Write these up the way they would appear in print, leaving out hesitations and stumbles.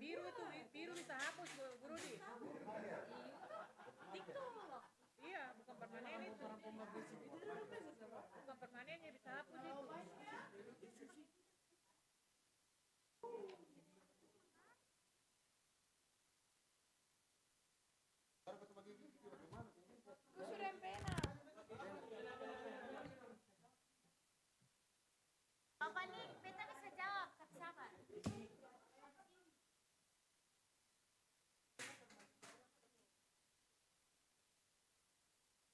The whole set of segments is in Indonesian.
Biru itu, biru bisa hapus Bu Rudi. Iya, bukan permanen itu. Bukan permanennya bisa hapus itu. Bapak nih, beta bisa jawab, tapi sabar.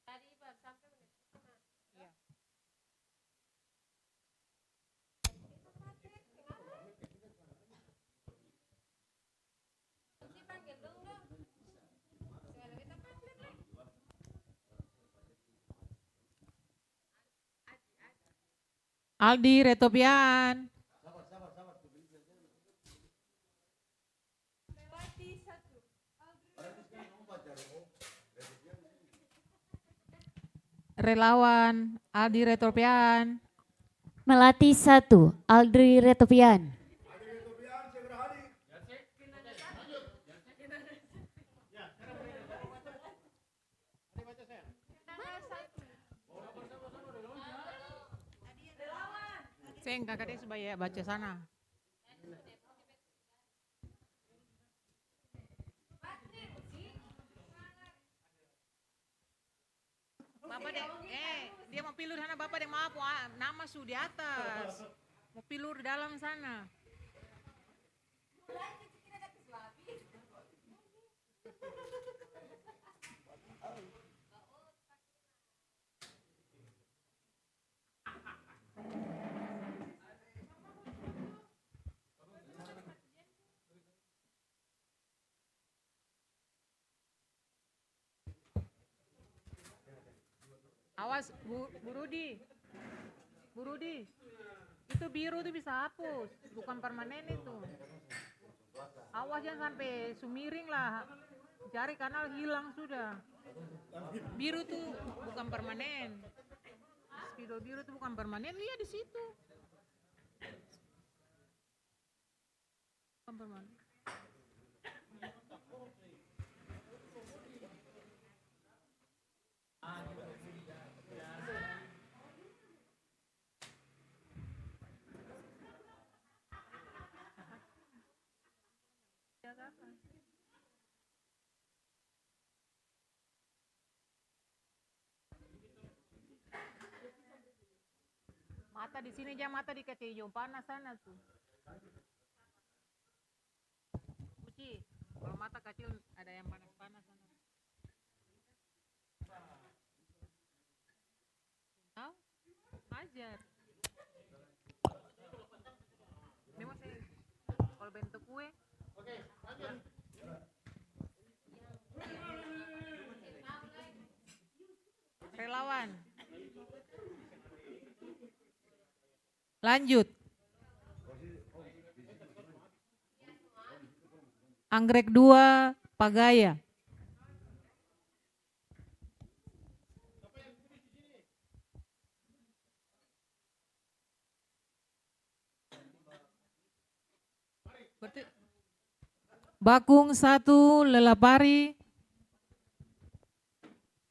Tadi baru sampai menit pertama. Iya. Dipanggil dong dong. Segala beta panggil lah. Aldi Retopian. Relawan Aldi Retopian. Melati 1, Aldri Retopian. Seng kakak dia supaya baca sana. Bapak deh, dia mau pilur sana bapak deh maaf, nama su di atas. Mau pilur dalam sana. Awas Bu Rudi. Bu Rudi. Itu biru tuh bisa hapus, bukan permanen itu. Awas jangan sampai sumiring lah. Cari kanal hilang sudah. Biru tuh bukan permanen. Spidol biru tuh bukan permanen, lihat di situ. Bukan permanen. Mata di sini aja, mata dikasih hijau panas sana tuh. Uci, kalau mata kecil ada yang panas-panas sana. Tahu? Ajar. Memang sih, kalau bentuk kue. Relawan. Lanjut. Anggrek 2, Pagaya. Bakung 1, Lelapari.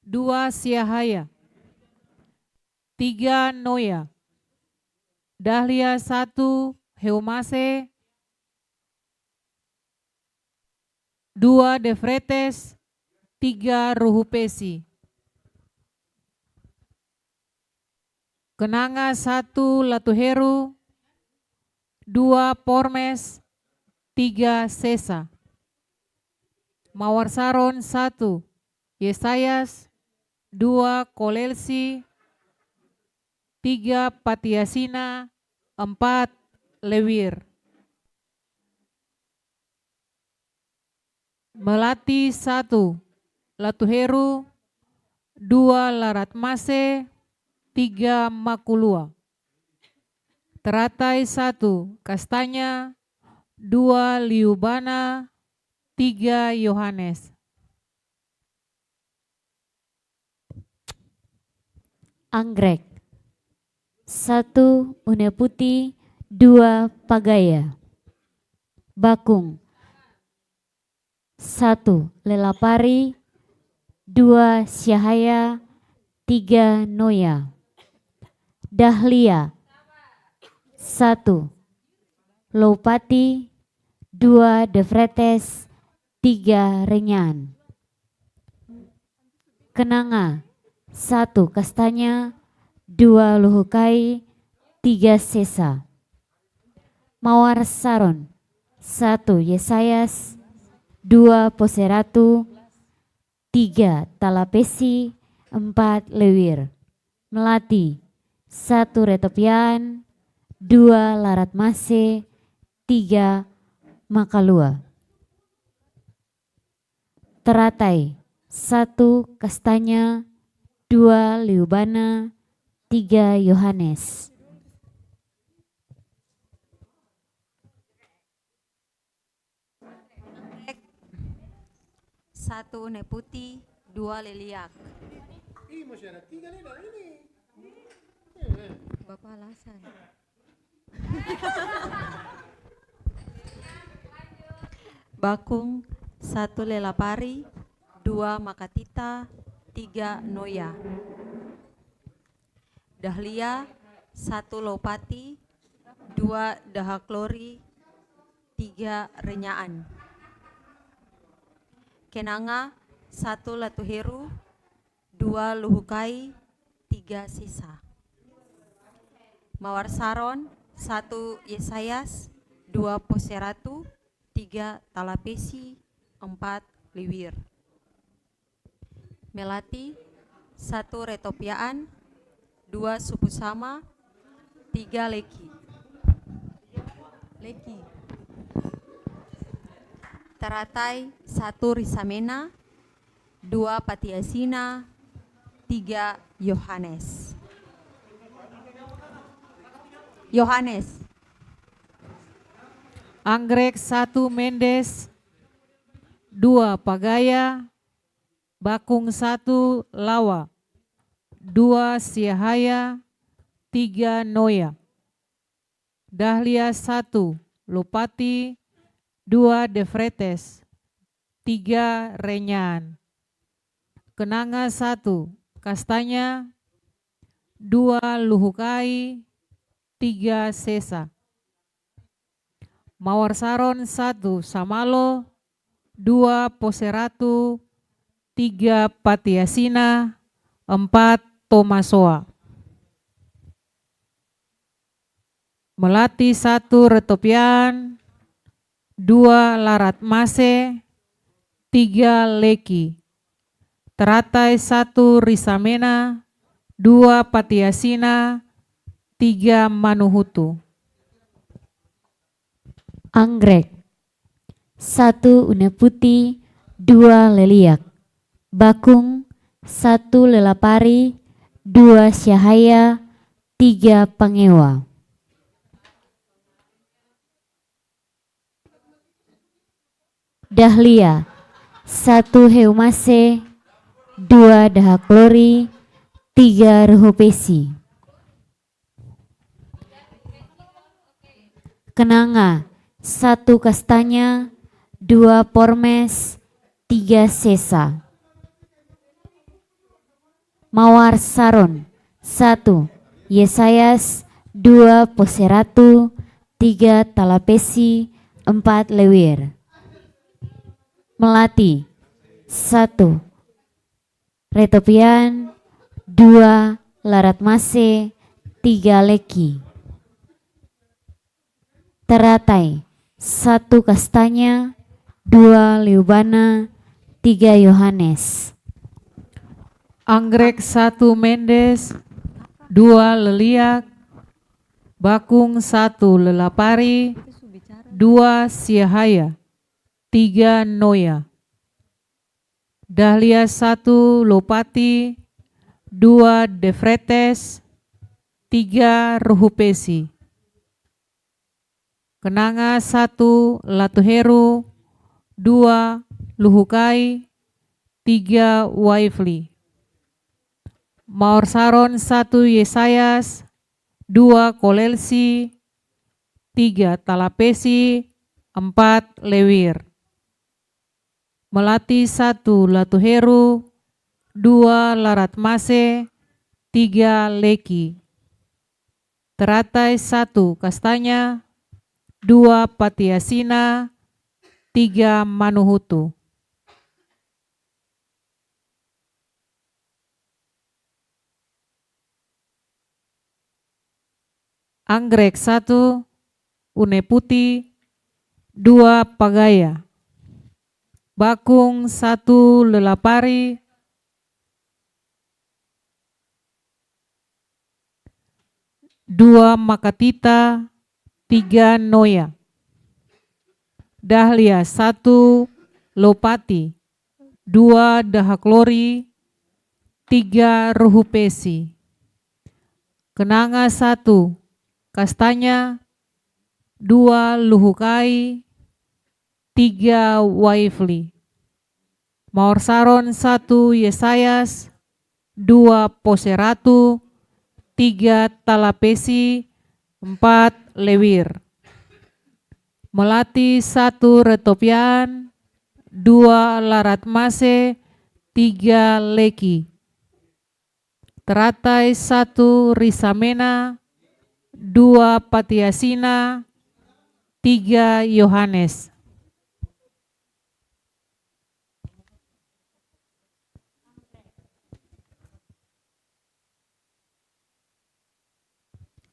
2, Siahaya. 3, Noya. Dahlia 1, Heumase. 2, Defretes. 3, Ruhupesi. Kenanga 1, Latuheru. 2, Pormes. 3, Sesa. Mawar Saron 1, Yesayas. 2, Kolelsi. 3, Patiasina. 4, Lewir. Melati 1, Latuheru. 2, Laratmase. 3, Makulua. Teratai 1, Kastanya. 2, Liubana. 3, Yohanes. Anggrek. 1 Une Putih, 2 Pagaya. Bakung. 1 Lelapari, 2 Syahaya, 3 Noya. Dahlia. 1 Lopati, 2 De Vretes, 3 Renyan. Kenanga. 1 Kastanya, 2 Luhukai, 3 Sesa. Mawar Saron. 1 Yesayas, 2 Poseratu, 3 Talapesi, 4 Lewir. Melati. 1 Retopian, 2 Larat Mase, 3 Makalua. Teratai. 1 Kastanya, 2 Liubana, 3 Yohanes. Satu Une Putih, 2 Leliak. Bapak alasan. Bakung, 1 Lelapari, 2 Makatita, 3 Noya. Dahlia, 1 Lopati, 2 Dahaklori, 3 Renyaan. Kenanga, 1 Latuheru, 2 Luhukai, 3 Sisa. Mawar Saron, 1 Yesayas, 2 Poseratu, 3 Talapesi, 4 Liwir. Melati, 1 Retopiaan, 2 Supusama, 3 Leki. Teratai, 1 Risamena, 2 Patiasina, 3 Yohanes. Anggrek 1 Mendes, 2 Pagaya. Bakung 1 Lawa, 2 Syahaya, 3 Noya. Dahlia 1 Lopati, 2 De Vretes, 3 Renyan. Kenanga 1 Kastanya, 2 Luhukai, 3 Sesa. Mawar Saron 1 Samalo, 2 Poseratu, 3 Patiasina, 4 Tomasoa. Melati 1 Retopian, 2 Larat Mase, 3 Leki. Teratai 1 Risamena, 2 Patiasina, 3 Manuhutu. Anggrek. 1 Une Putih, 2 Leliak. Bakung, 1 Lelapari, 2 Syahaya, 3 Pangewa. Dahlia. 1 Heumase, 2 Dahaklori, 3 Rehopesi. Kenanga. 1 Kastanya, 2 Pormes, 3 Sesa. Mawar Saron. 1 Yesayas, 2 Poseratu, 3 Talapesi, 4 Lewir. Melati. 1 Retopian, 2 Larat Mase, 3 Leki. Teratai. 1 Kastanya, 2 Liubana, 3 Yohanes. Anggrek 1 Mendes, 2 Leliak. Bakung 1 Lelapari, 2 Syahaya, 3 Noya. Dahlia 1 Lopati, 2 De Vretes, 3 Rehupesi. Kenanga 1 Latuheru, 2 Luhukai, 3 Waifli. Maor Saron 1 Yesayas, 2 Kolelsi, 3 Talapesi, 4 Lewir. Melati 1 Latuheru, 2 Laratmase, 3 Leki. Teratai 1 Kastanya, 2 Patiasina, 3 Manuhutu. Anggrek 1 Une Putih, 2 Pagaya. Bakung 1 Lelapari, 2 Makatita, 3 Noya. Dahlia 1 Lopati, 2 Dahaklori, 3 Ruhupesi. Kenanga 1 Kastanya, 2 Luhukai, 3 Waifli. Maor Saron 1 Yesayas, 2 Poseratu, 3 Talapesi, 4 Lewir. Melati 1 Retopian, 2 Laratmase, 3 Leki. Teratai 1 Risamena, 2 Patiasina, 3 Yohanes.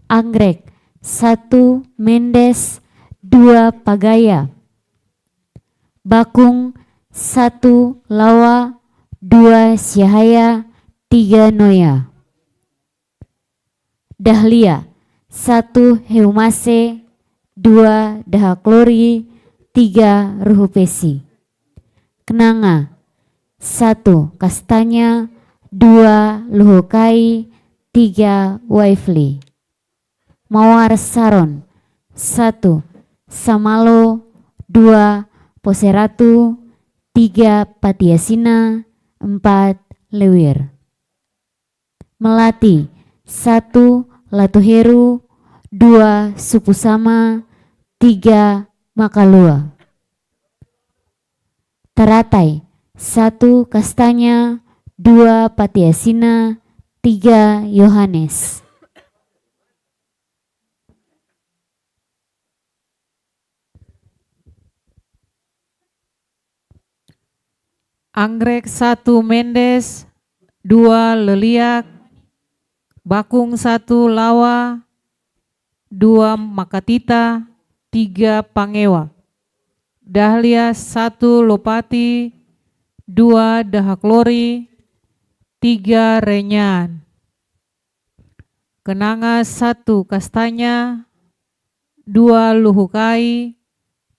Anggrek 1 Mendes, 2 Pagaya. Bakung 1 Lawa, 2 Syahaya, 3 Noya. Dahlia 1 Heumase, 2 Dahaklori, 3 Ruhupesi. Kenanga 1 Kastanya, 2 Luhukai, 3 Waifli. Mawar Saron 1 Samalo, 2 Poseratu, 3 Patiasina, 4 Lewir. Melati 1 Latuheru, 2 Supusama, 3 Makalua. Teratai 1 Kastanya, 2 Patiasina, 3 Yohanes. Anggrek 1 Mendes, 2 Leliak, Bakung 1 Lawa, 2 Makatita, 3 Pangewa. Dahlia 1 Lopati, 2 Dahaklori, 3 Renyan. Kenanga 1 Kastanya, 2 Luhukai,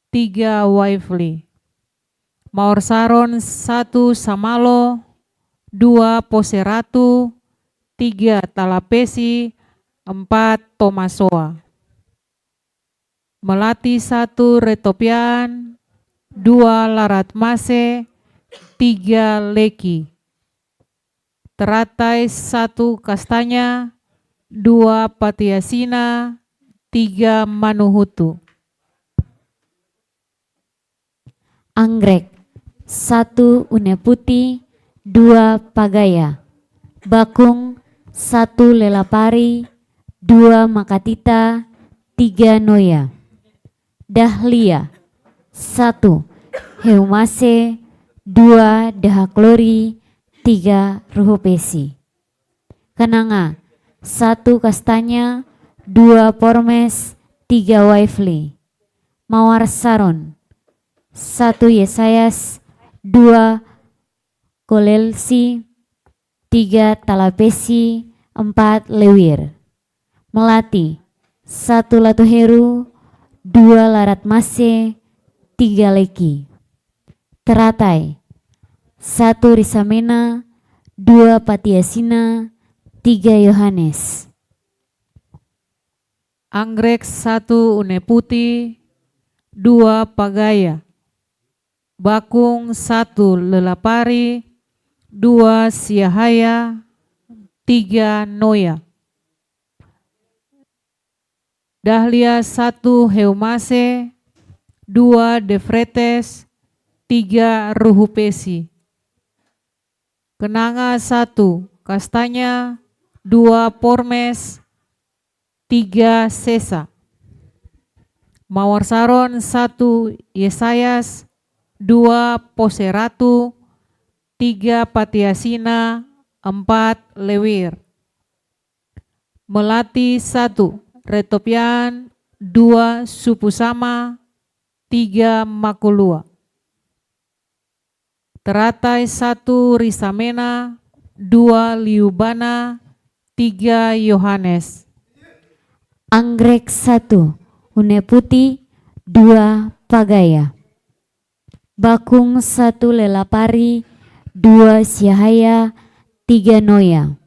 3 Waifli. Maor Saron 1 Samalo, 2 Poseratu, 3 Talapesi, 4 Tomasoa. Melati 1 Retopian, 2 Laratmase, 3 Leki. Teratai 1 Kastanya, 2 Patiasina, 3 Manuhutu. Anggrek 1 Une Putih, 2 Pagaya. Bakung 1 Lelapari, 2 Makatita, 3 Noya. Dahlia 1 Heumase, 2 Dahaklori, 3 Ruhupesi. Kenanga 1 Kastanya, 2 Pormes, 3 Waifli. Mawar Saron 1 Yesayas, 2 Kolelsi, 3 Talapesi, 4 Lewir. Melati 1 Latuheru, 2 Laratmase, 3 Leki. Teratai 1 Risamena, 2 Patiasina, 3 Yohanes. Anggrek 1 Une Putih, 2 Pagaya. Bakung 1 Lelapari, 2 Syahaya, 3 Noya. Dahlia 1 Heumase, 2 Defretes, 3 Ruhupesi. Kenanga 1 Kastanya, 2 Pormes, 3 Sesa. Mawar Saron 1 Yesayas, 2 Poseratu, 3 Patiasina, 4 Lewir. Melati 1 Retopian, 2 Supusama, 3 Makulua. Teratai 1 Risamena, 2 Liubana, 3 Yohanes. Anggrek 1 Une Putih, 2 Pagaya. Bakung 1 Lelapari, 2 Syahaya, 3 Noya.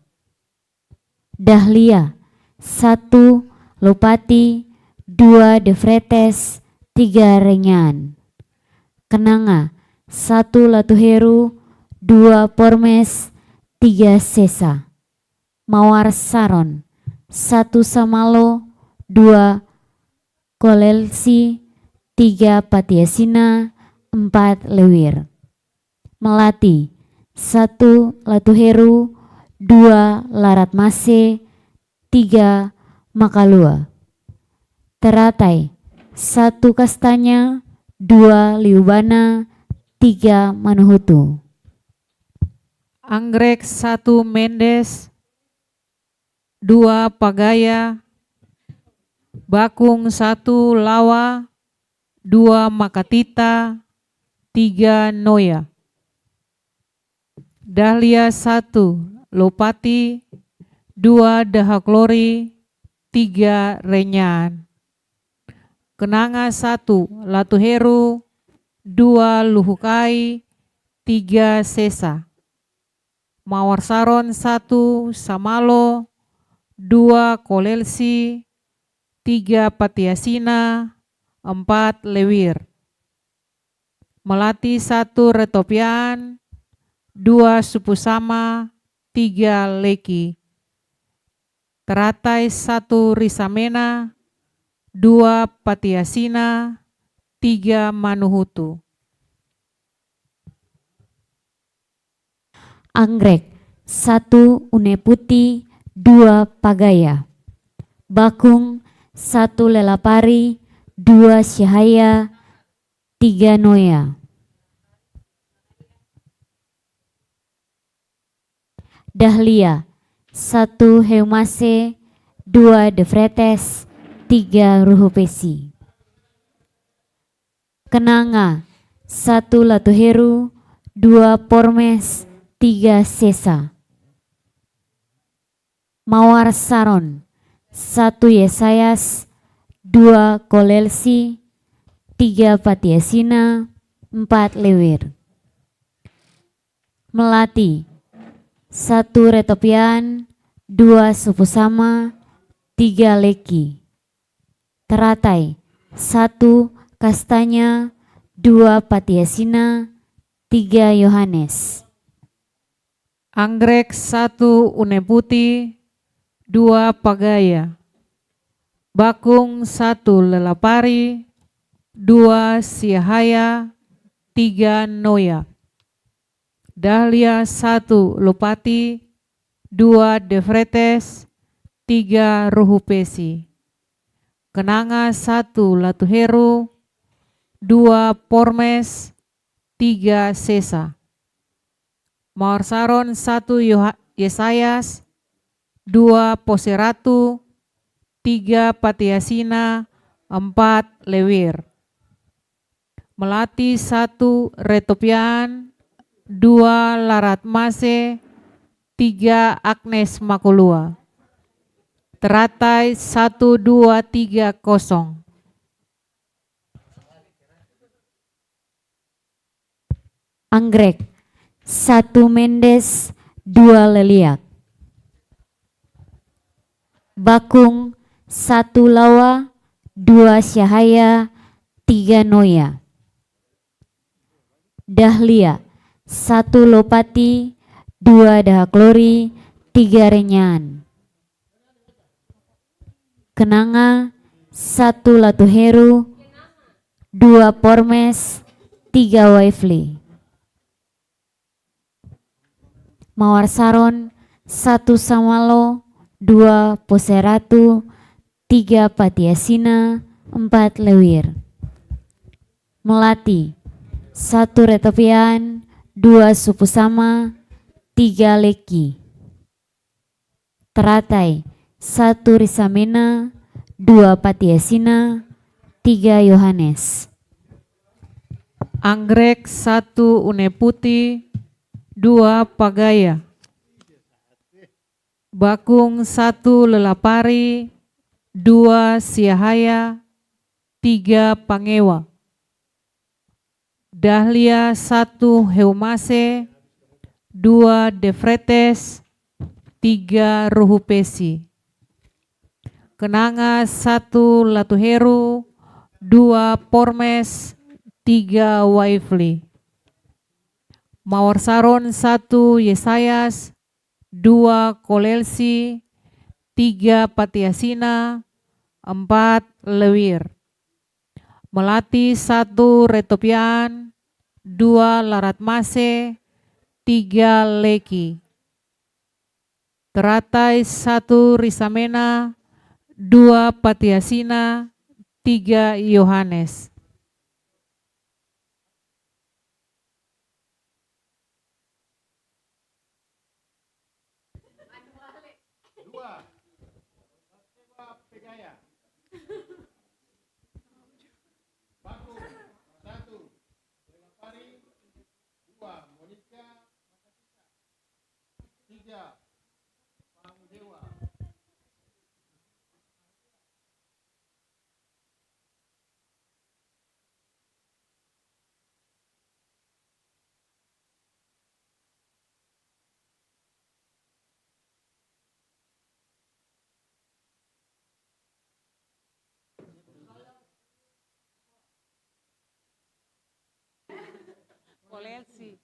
Dahlia 1 Lopati, 2 Defretes, 3 Renyan. Kenanga 1 Latuheru, 2 Pormes, 3 Sesa. Mawar Saron 1 Samalo, 2 Kolelsi, 3 Patiasina, 4 Lewir. Melati 1 Latuheru, 2 Laratmase, 3 Makalua. Teratai 1 Kastanya, 2 Liubana, 3 Manuhutu. Anggrek 1 Mendes, 2 Pagaya. Bakung 1 Lawa, 2 Makatita, 3 Noya. Dahlia 1 Lopati, 2 Dahaklori, 3 Renyan. Kenanga 1 Latuheru, 2 Luhukai, 3 Sesa. Mawar Saron 1 Samalo, 2 Kolelsi, 3 Patiasina, 4 Lewir. Melati 1 Retopian, 2 Supusama, 3 Leki. Teratai 1 Risamena, 2 Patiasina, 3 Manuhutu. Anggrek 1 Une Putih, 2 Pagaya. Bakung 1 Lelapari, 2 Syahaya, 3 Noya. Dahlia 1 Heumase, 2 Defretes, 3 Ruhupesi. Kenanga 1 Latuheru, 2 Pormes, 3 Sesa. Mawar Saron 1 Yesayas, 2 Kolelsi, 3 Patiasina, 4 Lewir. Melati 1 Retopian, 2 Supusama, 3 Leki. Teratai 1 Kastanya, 2 Patiasina, 3 Yohanes. Anggrek 1 Une Putih, 2 Pagaya. Bakung 1 Lelapari, 2 Syahaya, 3 Noya. Dahlia 1 Lopati, 2 Defretes, 3 Ruhupesi. Kenanga 1 Latuheru, 2 Pormes, 3 Sesa. Mawar Saron 1 Yesayas, 2 Poseratu, 3 Patiasina, 4 Lewir. Melati 1 Retopian, 2 Laratmase, 3 Agnes Makulua. Teratai 1, 2, 3, 0. Anggrek 1 Mendes, 2 Leliak. Bakung 1 Lawa, 2 Syahaya, 3 Noya. Dahlia 1 Lopati, 2 Dahaklori, 3 renyan. Kenanga 1 latuheru, 2 pormes, 3 waifli. Mawar Saron 1 samalo, 2 poseratu, 3 patiasina, 4 lewir. Melati 1 retopian, 2 supusama, 3 leki. Teratai 1 risamena, 2 patiasina, 3 Yohanes. Anggrek 1 une putih, 2 pagaya. Bakung 1 lelapari, 2 siahaya, 3 pangewa. Dahlia 1 heumase, 2 defretes, 3 ruhupesi. Kenanga 1 latuheru, 2 pormes, 3 waifli. Mawar Saron 1 Yesayas, 2 kolelsi, 3 patiasina, 4 lewir. Melati 1 retopian, 2 laratmase, 3 leki. Teratai 1 risamena, 2 patiasina, 3 Yohanes. Kolelsi.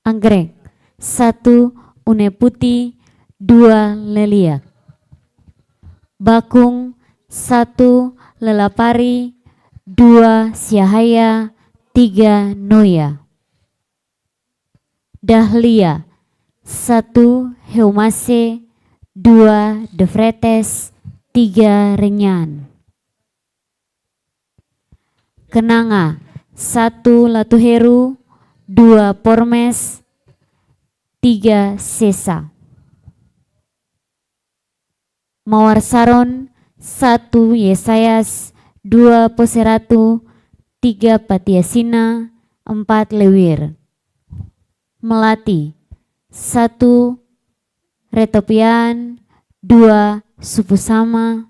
Anggrek 1 une putih, 2 leliak. Bakung 1 lelapari, 2 siahaya, 3 noya. Dahlia 1 heumase, 2 defretes, 3 renyan. Kenanga 1 latuheru, 2 pormes, 3 sesa. Mawar Saron 1 Yesayas, 2 poseratu, 3 patiasina, 4 lewir. Melati 1 retopian, 2 supusama,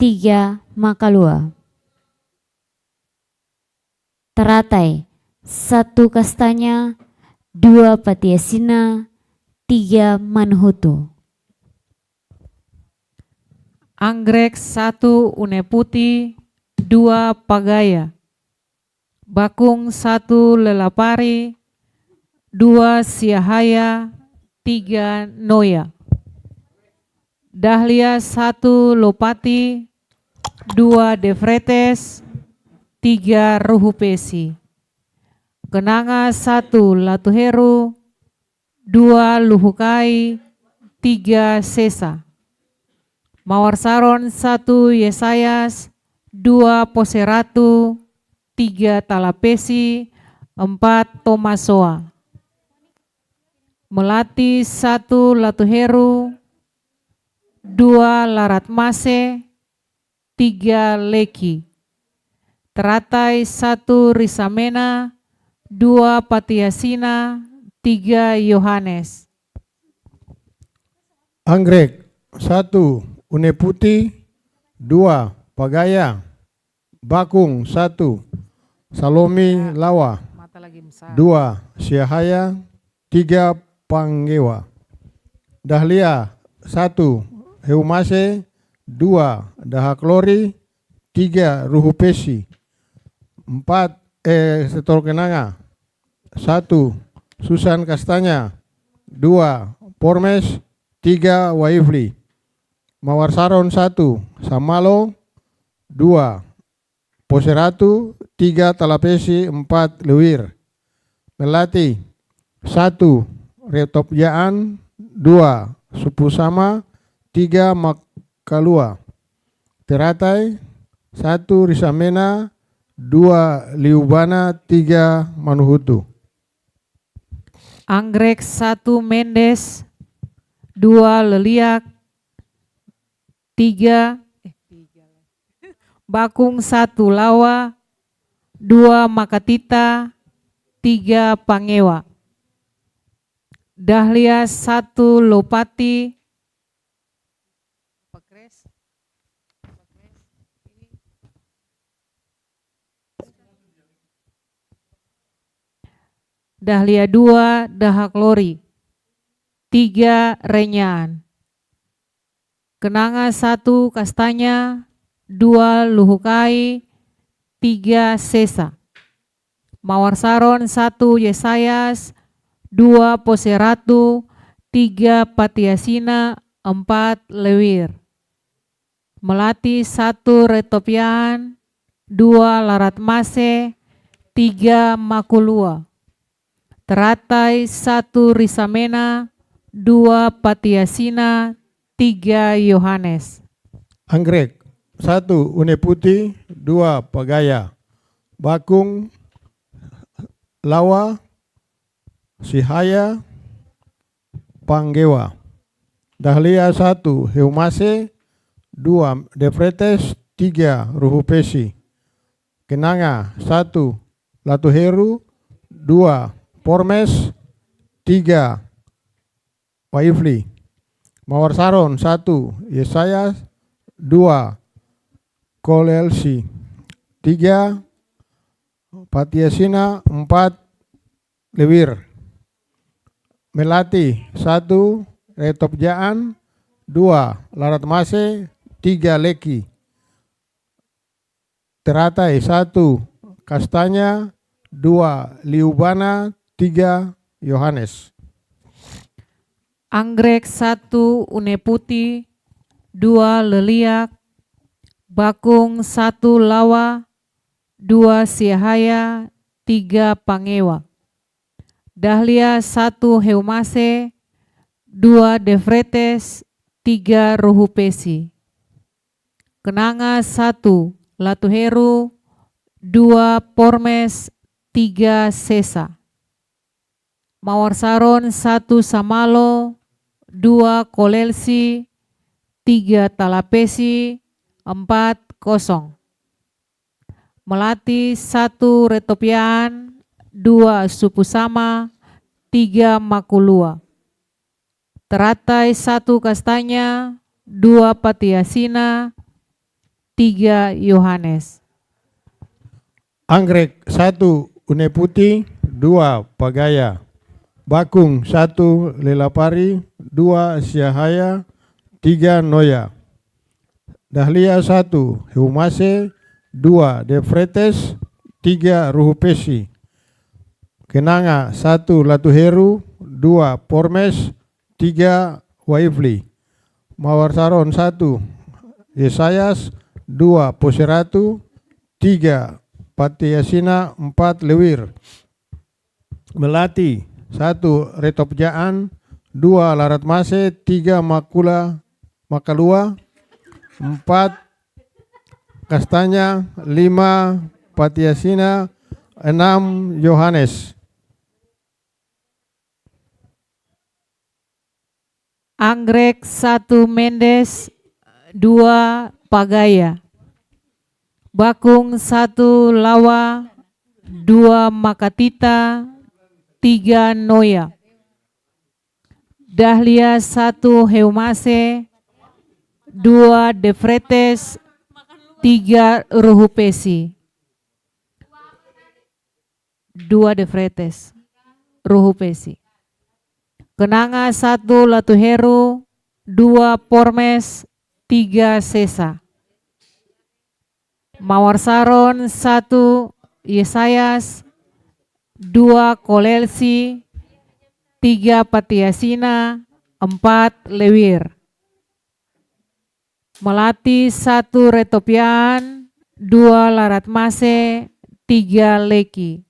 3 makalua. Teratai 1 kastanya, 2 patiasina, 3 manhutu. Anggrek 1 une putih, 2 pagaya. Bakung 1 lelapari, 2 siahaya, 3 noya. Dahlia 1 lopati, 2 defretes, 3 ruhupesi. Kenanga 1 latuheru, 2 luhukai, 3 sesa. Mawar Saron 1 Yesayas, 2 poseratu, 3 talapesi, 4 tomasoa. Melati 1 latuheru, 2 laratmase, 3 leki. Teratai 1 risamena, 2 Patiasina, 3 Yohanes. Anggrek 1 Une Putih, 2 Pagaya, Bakung 1 Salomi Lawa, Mata lagi besar. 2 Syahaya, 3 Panggewa. Dahlia 1 Heumase, 2 Dahaklori, 3 Ruhupesi, 4 Setor Kenanga, 1 Susan Kastanya, 2 Pormes, 3 Waifli. Mawar Saron 1 Samalo, 2 Poseratu, 3 Talapesi, 4 Lewir. Melati 1 Retopjaan, 2 Supusama, 3 Makalua. Teratai 1 Risamena, 2 Liubana, 3 Manuhutu. Anggrek 1 Mendes, 2 Leliak, 3 Bakung 1 Lawa, 2 Makatita, 3 Pangewa. Dahlia 1 Lopati, Dahlia 2 Dahaklori, 3 Renyaan. Kenanga 1 Kastanya, 2 Luhukai, 3 Sesa. Mawar Saron 1 Yesayas, 2 Poseratu, 3 Patiasina, 4 Lewir. Melati 1 Retopian, 2 Laratmase, 3 Makulua. Teratai 1 Risamena, 2 Patiasina, 3 Yohanes. Anggrek 1 Une Putih, 2 Pagaya, Bakung Lawa, Sihaya, Panggewa. Dahlia 1 Heumase, 2 Defretes, 3 Ruhupesi. Kenanga 1 Latuheru, 2 Pormes, 3 Waifli. Mawar Saron 1 Yesayas, 2 Kolelsi, 3 Patiasina, 4 Lewir. Melati 1 Retopjaan, 2 Laratmase, 3 Leki. Teratai 1 Kastanya, 2 Liubana, 3 Yohanes. Anggrek 1 Une Putih, 2 Leliak, Bakung 1 Lawa, 2 Syahaya, 3 Pangewa. Dahlia 1 Heumase, 2 Defretes, 3 Ruhupesi. Kenanga 1 Latuheru, 2 Pormes, 3 Sesa. Mawar Saron 1 Samalo, 2 Kolelsi, 3 Talapesi, 4 Kosong. Melati 1 Retopian, 2 Supusama, 3 Makulua. Teratai 1 Kastanya, 2 Patiasina, 3 Yohanes. Anggrek 1 Une Putih, 2 Pagaya, Bakung 1 Lelapari, 2 Syahaya, 3 Noya. Dahlia 1 Heumase, 2 Defretes, 3 Ruhupesi. Kenanga 1 Latuheru, 2 Pormes, 3 Waifli. Mawar Saron 1 Yesayas, 2 Poseratu, 3 Patiasina, 4 Lewir. Melati 1 Retopjaan, 2 Laratmase, 3 Makalua, 4 Kastanya, 5 Patiasina, 6 Yohanes. Anggrek 1 Mendes, 2 Pagaya, Bakung 1 Lawa, 2 Makatita, 3 Noya. Dahlia 1 Heumase, 2 Defretes, 3 Ruhupesi. 2 Defretes, Ruhupesi. Kenanga 1 Latuheru, 2 Pormes, 3 Sesa. Mawar Saron 1 Yesayas, 2 Kolelsi, 3 Patiasina, 4 Lewir. Melati 1 Retopian, 2 Laratmase, 3 Leki.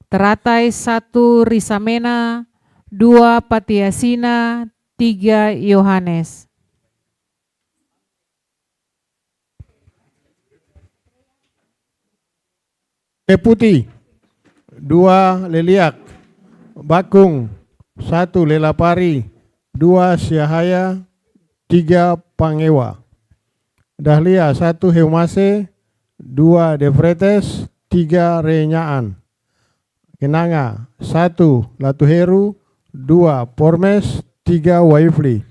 Teratai 1 Risamena, 2 Patiasina, 3 Yohanes. Deputi 2 Leliak, Bakung 1 Lelapari, 2 Syahaya, 3 Pangewa. Dahlia 1 Heumase, 2 Defretes, 3 Renyaan. Kenanga 1 Latuheru, 2 Pormes, 3 Waifli.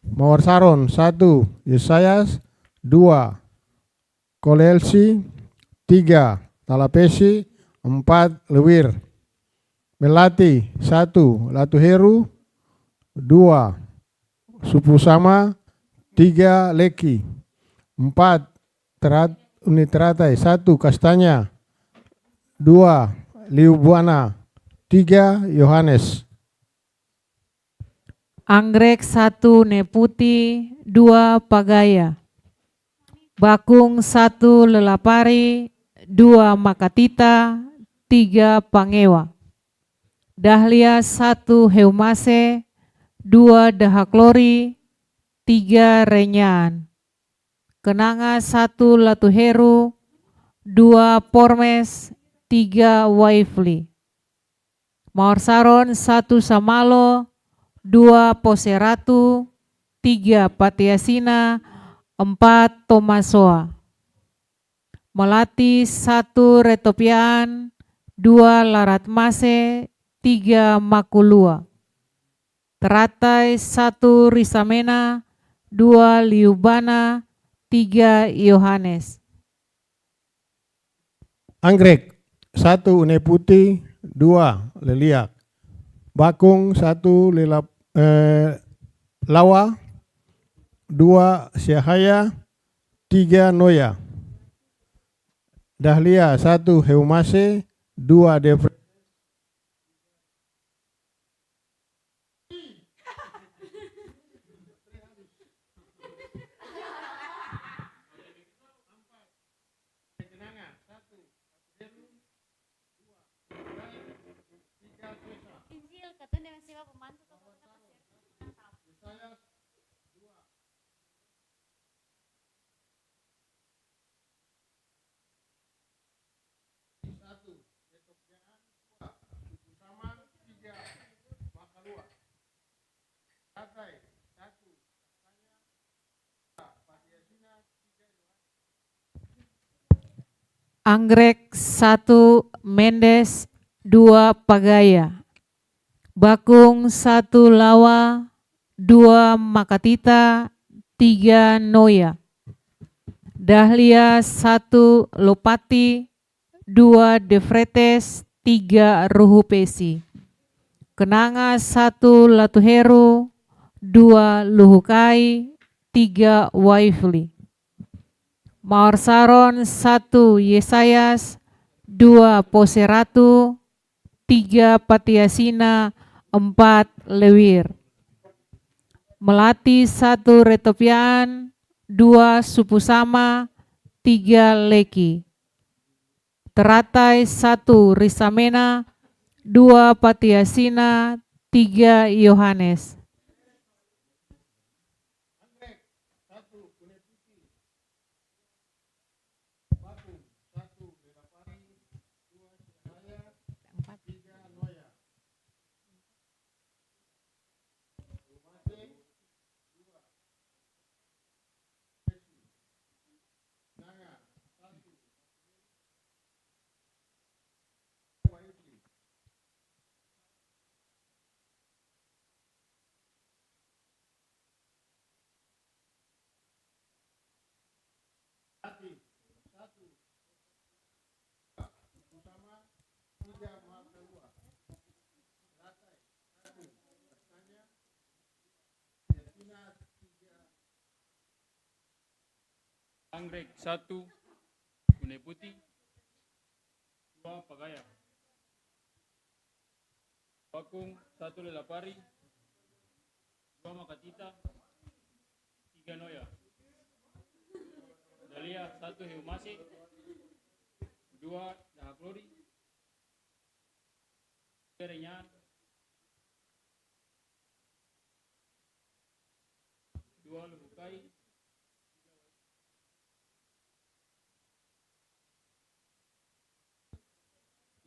Mawar Saron 1 Yesayas, 2 Kolelsi, 3 Talapesi, 4 Lewir. Melati 1 Latuheru, 2 Supusama, 3 Leki. 4 Teratai, 1 Kastanya, 2 Liubuana, 3 Yohanes. Anggrek 1 Neputi, 2 Pagaya. Bakung 1 Lelapari, 2 Makatita, 3 Pangewa. Dahlia 1 Heumase, 2 Dahaklori, 3 Renyaan. Kenanga 1 Latuheru, 2 Pormes, 3 Waifli. Mawar Saron 1 Samalo, 2 Poseratu, 3 Patiasina, 4 Tomasoa. Melati 1 Retopian, 2 Laratmase, 3 Makulua. Teratai 1 Risamena, 2 Liubana, 3 Yohanes. Anggrek 1 Uneputi, 2 Leliak. Bakung 1 Lawa, 2 Syahaya, 3 Noya. Dahlia 1 Heumase, 2 Defre. Anggrek 1 Mendes, 2 Pagaya. Bakung 1 Lawa, 2 Makatita, 3 Noya. Dahlia 1 Lopati, 2 Defretes, 3 Ruhupesi. Kenanga 1 Latuheru, 2 Luhukai, 3 Waifli. Mawar Saron 1 Yesayas, 2 Poseratu, 3 Patiasina, 4 Lewir. Melati 1 Retopian, 2 Supusama, 3 Leki. Teratai 1 Risamena, 2 Patiasina, 3 Yohanes. Anggrek 1, Une Putih 2, Pagaya. Bakung 1, Lelapari 2, Makatita 3, Noya. Dahlia 1, Heumase 2, Dahaklori 3, Renyan 2, Lubukai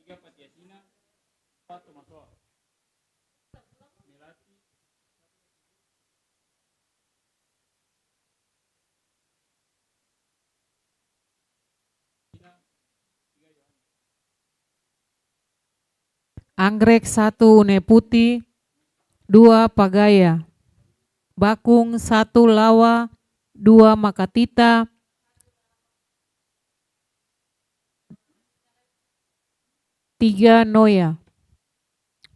3, Patiasina 4, Tomasoa. Melati Anggrek 1, Une Putih 2, Pagaya. Bakung 1, Lawa 2, Makatita 3, Noya.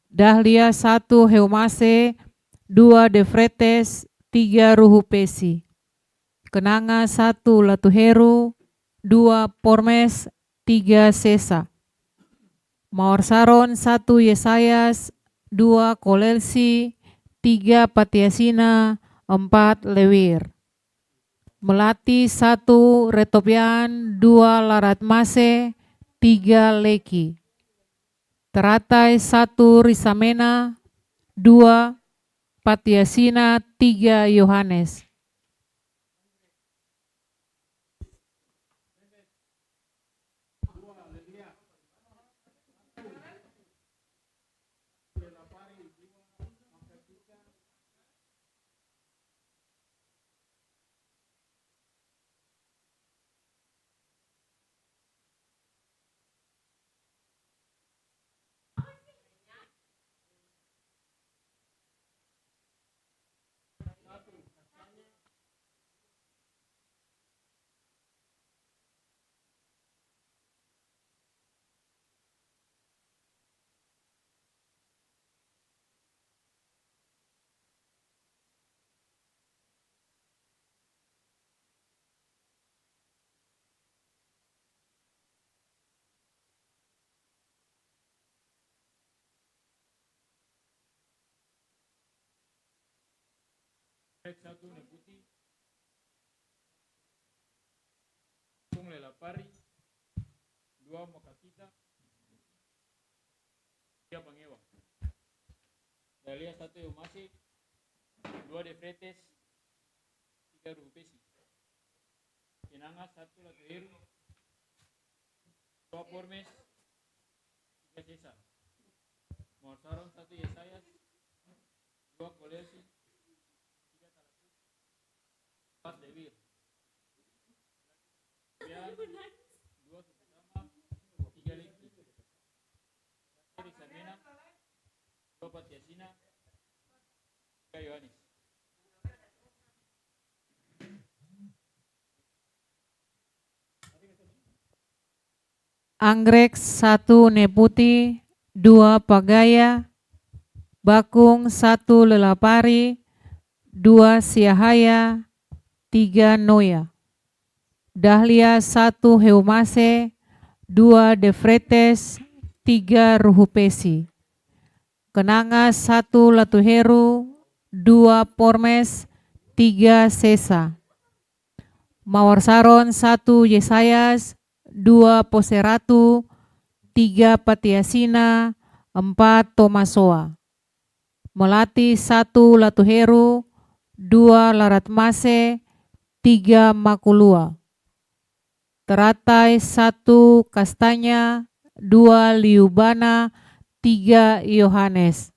Dahlia 1, Heumase 2, Defretes 3, Ruhupesi. Kenanga 1, Latuheru 2, Pormes 3, Sesa. Mawar Saron 1, Yesayas 2, Kolelsi 3, Patiasina 4, Lewir. Melati 1, Retopian 2, Laratmase 3, Leki. Teratai 1, Risamena 2, Patiasina 3, Yohanes. Anggrek 1, Une Putih 1, Lelapari 2, Makatita 3, Pangewa. Dahlia 1, Heumase 2, Defretes 3, Ruhupesi. Kenanga 1, Latuheru 2, Pormes 3, Sesa. Mawar Saron 1, Yesayas 2, Kolelsi 3, Talapu 4, Lewir. Pian 2, Sukusama 3, Leki. Risamena 2, Patiasina 3, Yohanes. Anggrek 1, Une Putih 2, Pagaya. Bakung 1, Lelapari 2, Siahaya 3, Noya. Dahlia 1, Heumase 2, Defretes 3, Ruhupesi. Kenanga 1, Latuheru 2, Pormes 3, Sesa. Mawar Saron 1, Yesayas 2, Poseratu 3, Patiasina 4, Tomasoa. Melati 1, Latuheru 2, Laratmase 3, Makulua. Teratai 1, Kastanya 2, Liubana 3, Yohanes.